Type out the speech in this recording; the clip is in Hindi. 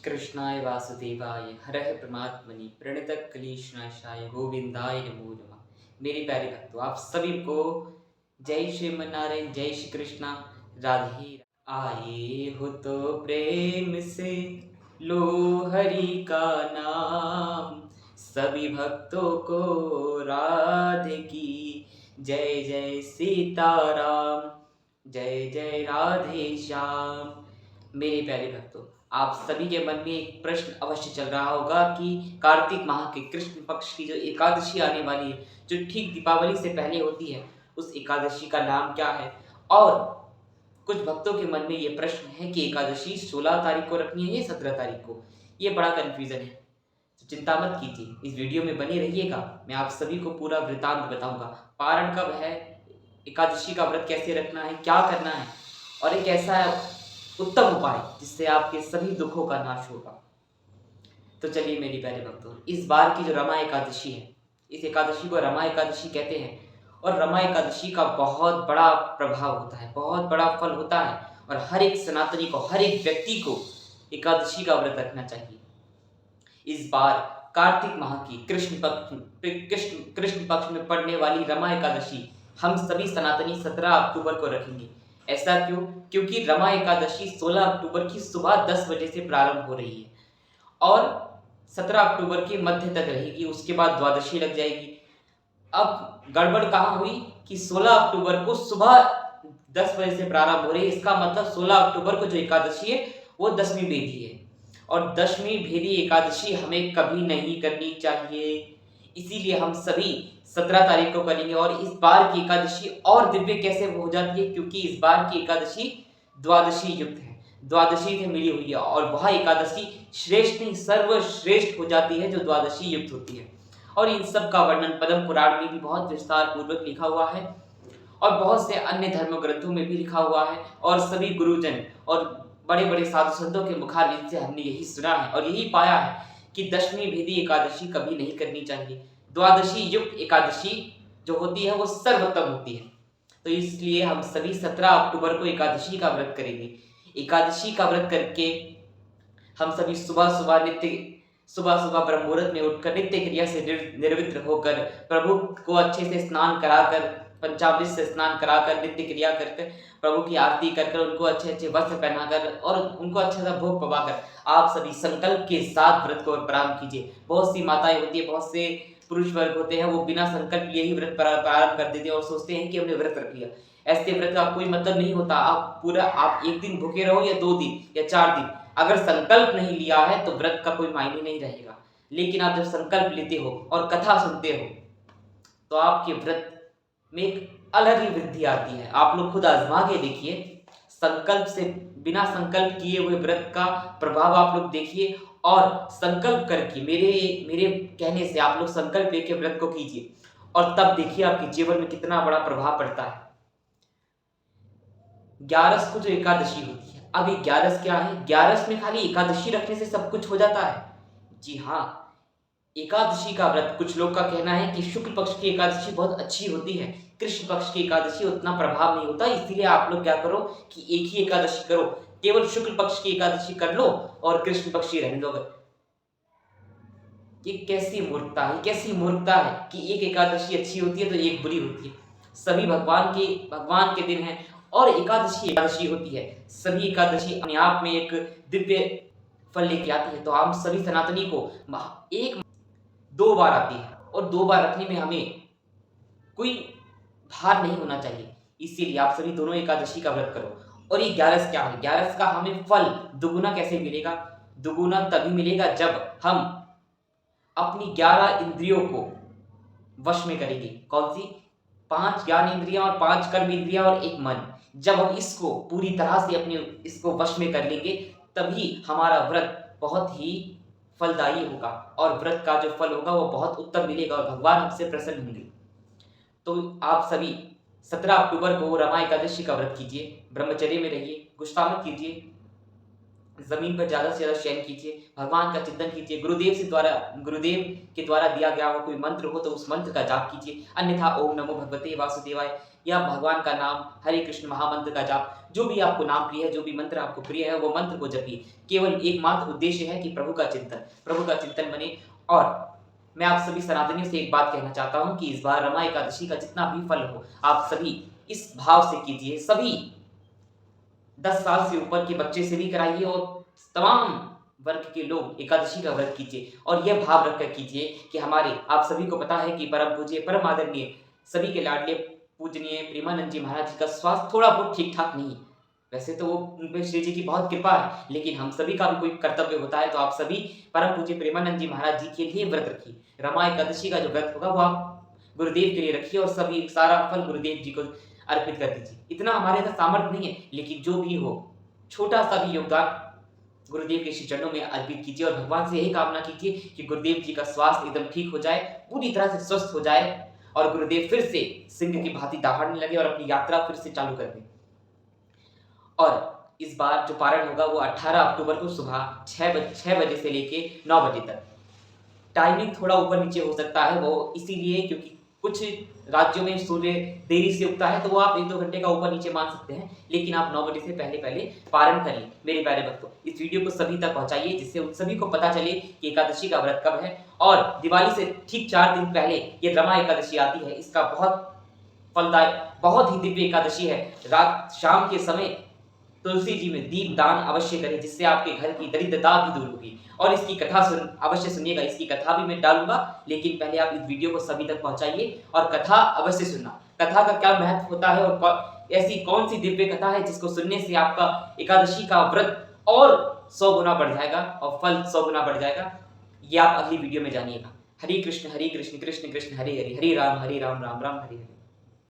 कृष्णाय वासुदेवाय हरः परमात्मनि प्रणतक्लेशनाशाय गोविंदाय नमो नमः। मेरे प्यारे भक्तों, आप सभी को जय श्रीमन्नारायण, जय श्री कृष्णा, राधे। आए हो तो प्रेम से लो हरि का नाम, सभी भक्तों को राधे की जय जय सीताराम, जय जय राधे श्याम। मेरे प्यारे भक्तों, आप सभी के मन में एक प्रश्न अवश्य चल रहा होगा कि कार्तिक माह के कृष्ण पक्ष की जो एकादशी आने वाली है, जो ठीक दीपावली से पहले होती है, उस एकादशी का नाम क्या है। और कुछ भक्तों के मन में ये प्रश्न है कि एकादशी 16 तारीख को रखनी है या 17 तारीख को। ये बड़ा कन्फ्यूजन है, तो चिंता मत कीजिए, इस वीडियो में बने रहिएगा। मैं आप सभी को पूरा वृतांत बताऊंगा। पारण कब है, एकादशी का व्रत कैसे रखना है, क्या करना है, और एक ऐसा उत्तम उपाय जिससे आपके सभी दुखों का नाश होगा। तो चलिए मेरी प्यारे भक्तों, इस बार की जो रमा एकादशी है, इस एकादशी को रमा एकादशी कहते हैं। और रमा एकादशी का बहुत बड़ा प्रभाव होता है, बहुत बड़ा फल होता है। और हर एक सनातनी को, हर एक व्यक्ति को एकादशी का व्रत रखना चाहिए। इस बार कार्तिक माह की कृष्ण पक्ष में पड़ने वाली रमा एकादशी हम सभी सनातनी 17 अक्टूबर को रखेंगे। ऐसा क्यों? क्योंकि रमा एकादशी 16 अक्टूबर की सुबह 10 बजे से प्रारंभ हो रही है और 17 अक्टूबर के मध्य तक रहेगी। उसके बाद द्वादशी लग जाएगी। अब गड़बड़ कहाँ हुई कि 16 अक्टूबर को सुबह 10 बजे से प्रारंभ हो रही है। इसका मतलब 16 अक्टूबर को जो एकादशी है वो दसवीं बेदी है, और दशमी भेदी एकादशी हमें कभी नहीं करनी चाहिए। इसीलिए हम सभी 17 तारीख को करेंगे। और इस बार की एकादशी और दिव्य कैसे हो जाती है? क्योंकि इस बार की एकादशी द्वादशी युक्त है, द्वादशी से मिली हुई है, और वह एकादशी श्रेष्ठ नहीं सर्वश्रेष्ठ हो जाती है जो द्वादशी युक्त होती है। और इन सब का वर्णन पद्म पुराण में भी बहुत विस्तार पूर्वक लिखा हुआ है, और बहुत से अन्य धर्म ग्रंथों में भी लिखा हुआ है। और सभी गुरुजन और बड़े बड़े साधु संतों के मुखारविंद से हमने यही सुना है और यही पाया है कि दशमी भेदी एकादशी कभी नहीं करनी चाहिए। द्वादशी युक्त एकादशी जो होती है वो सर्वोत्तम होती है। तो इसलिए हम सभी 17 अक्टूबर को एकादशी का व्रत करेंगे। एकादशी का व्रत करके हम सभी सुबह सुबह ब्रह्म मुहूर्त में उठकर नित्य क्रिया से निर्वित्र होकर प्रभु को अच्छे से स्नान कराकर, पंचामृत से स्नान कराकर, नित्य क्रिया करके प्रभु की आरती कर उनको अच्छे अच्छे वस्त्र पहनाकर और उनको अच्छा सा भोग पवाकर आप सभी संकल्प के साथ व्रत को प्रारंभ कीजिए। बहुत सी माताएं होती है, बहुत से पुरुष वर्ग होते हैं, वो बिना संकल्प लिए ही व्रत प्रारंभ कर देते हैं और सोचते हैं कि हमने व्रत रख लिया। ऐसे व्रत का कोई मतलब नहीं होता। आप एक दिन भूखे रहो या 2 दिन या 4 दिन, अगर संकल्प नहीं लिया है तो व्रत का कोई मायने नहीं रहेगा। लेकिन आप जब संकल्प लेते हो और कथा सुनते हो तो आपके व्रत में एक अलग ही वृद्धि आती है। आप लोग खुद आजमा के देखिए, संकल्प से बिना संकल्प किए हुए व्रत का प्रभाव आप लोग देखिए। और संकल्प करके मेरे कहने से आप लोग संकल्प लेके व्रत को कीजिए और तब देखिए आपके जीवन में कितना बड़ा प्रभाव पड़ता है। 11 को जो एकादशी होती है, अब ये 11 क्या है? 11 में खाली एकादशी रखने से सब कुछ हो जाता है? जी हाँ, एकादशी का व्रत कुछ लोग का कहना है कि शुक्ल पक्ष की एकादशी बहुत अच्छी होती है, कृष्ण पक्ष की एकादशी उतना प्रभाव नहीं होता। इसीलिए आप लोग क्या करो कि एक ही एकादशी करो, केवल शुक्ल पक्ष की एकादशी कर लो और कृष्ण पक्ष की रहने दो। ये कैसी मूर्खता है, कैसी मूर्खता है कि एक एकादशी अच्छी होती है तो एक बुरी होती है। सभी भगवान के दिन है और एकादशी होती है। सभी एकादशी अपने आप में एक दिव्य फल लेके आती है। तो हम सभी सनातनी को एक 2 बार आती है और 2 बार रखने में हमें कोई भार नहीं होना चाहिए। इसीलिए आप सभी दोनों एकादशी का व्रत करो। और ये 11 क्या है? 11 का हमें फल दुगुना कैसे मिलेगा? दुगुना तभी मिलेगा जब हम अपनी 11 इंद्रियों को वश में करेंगे। कौन सी? 5 ज्ञान इंद्रियां और 5 कर्म इंद्रियां और 1 मन। जब हम इसको पूरी तरह से अपने इसको वश में कर लेंगे तभी हमारा व्रत बहुत ही फलदायी होगा और व्रत का जो फल होगा वो बहुत उत्तम मिलेगा और भगवान हमसे प्रसन्न होंगे। तो आप सभी 17 अक्टूबर को रमा एकादशी का व्रत कीजिए, ब्रह्मचर्य में रहिए, गुस्सा मत कीजिए, जमीन पर ज्यादा से ज्यादा शयन कीजिए, भगवान का चिंतन कीजिए, गुरुदेव के द्वारा दिया गया हुआ कोई मंत्र हो तो उस मंत्र का जाप कीजिए, अन्यथा ओम नमो भगवते वासुदेवाय या भगवान का नाम हरे कृष्ण महामंत्र का जाप, जो भी आपको नाम प्रिय है, जो भी मंत्र आपको प्रिय है, वो मंत्र को जपिए। केवल एकमात्र उद्देश्य है कि प्रभु का चिंतन बने। और मैं आप सभी सनातनियों से एक बात कहना चाहता हूं कि इस बार रमा एकादशी का जितना भी फल हो, आप सभी इस भाव से कीजिए। सभी 10 साल से ऊपर के बच्चे से भी कराइए और तमाम वर्ग के लोग एकादशी का व्रत कीजिए और यह भाव रखकर कीजिए कि हमारे, आप सभी को पता है कि परम पूज्य, परम आदरणीय, सभी के लाडले पूजनीय प्रेमानंद जी महाराज जी का स्वास्थ्य थोड़ा बहुत ठीक ठाक नहीं, वैसे तो वो उन पे श्री जी की बहुत कृपा है, लेकिन हम सभी का भी कोई कर्तव्य होता है। तो आप सभी परम पूज्य प्रेमानंद जी महाराज जी के लिए व्रत रखिए। रमा एकादशी का जो व्रत होगा वो आप गुरुदेव के लिए रखिए और सभी सारा फल गुरुदेव जी को अर्पित कर दीजिए। इतना हमारे अंदर सामर्थ्य नहीं है, लेकिन जो भी हो, छोटा सा भी योगदान गुरुदेव के श्री चरणों में अर्पित कीजिए और भगवान से यही कामना कीजिए कि गुरुदेव जी का स्वास्थ्य एकदम ठीक हो जाए, पूरी तरह से स्वस्थ हो जाए और गुरुदेव फिर से सिंह की भांति दहाड़ने लगे और अपनी यात्रा फिर से चालू कर दें। और इस बार जो पारण होगा वो 18 अक्टूबर को सुबह 6 बजे से लेके 9 बजे तक। टाइमिंग थोड़ा ऊपर नीचे हो सकता है, वो इसीलिए क्योंकि कुछ राज्यों में सूर्य देरी से उगता है, तो वो आप 1-2 घंटे का ऊपर नीचे मान सकते हैं, लेकिन आप 9 बजे से पहले पारण करिए। मेरे प्यारे भक्तों, इस वीडियो को सभी तक पहुंचाइए जिससे उन सभी को पता चले कि एकादशी का व्रत कब है। और दिवाली से ठीक 4 दिन पहले ये रमा एकादशी आती है। इसका बहुत फलदायक, बहुत ही दिव्य एकादशी है। रात शाम के समय तुलसी जी में दीप दान अवश्य करें, जिससे आपके घर की दरिद्रता भी दूर होगी। और इसकी कथा अवश्य सुनिएगा, इसकी कथा भी मैं डालूंगा, लेकिन पहले आप इस वीडियो को सभी तक पहुंचाइए और कथा अवश्य सुनना। कथा का क्या महत्व होता है और ऐसी कौन सी दिव्य कथा है जिसको सुनने से आपका एकादशी का व्रत और 100 गुना बढ़ जाएगा और फल 100 गुना बढ़ जाएगा, ये आप अगली वीडियो में जानिएगा। हरे कृष्ण कृष्ण कृष्ण हरे हरे, हरे राम राम राम हरे हरे।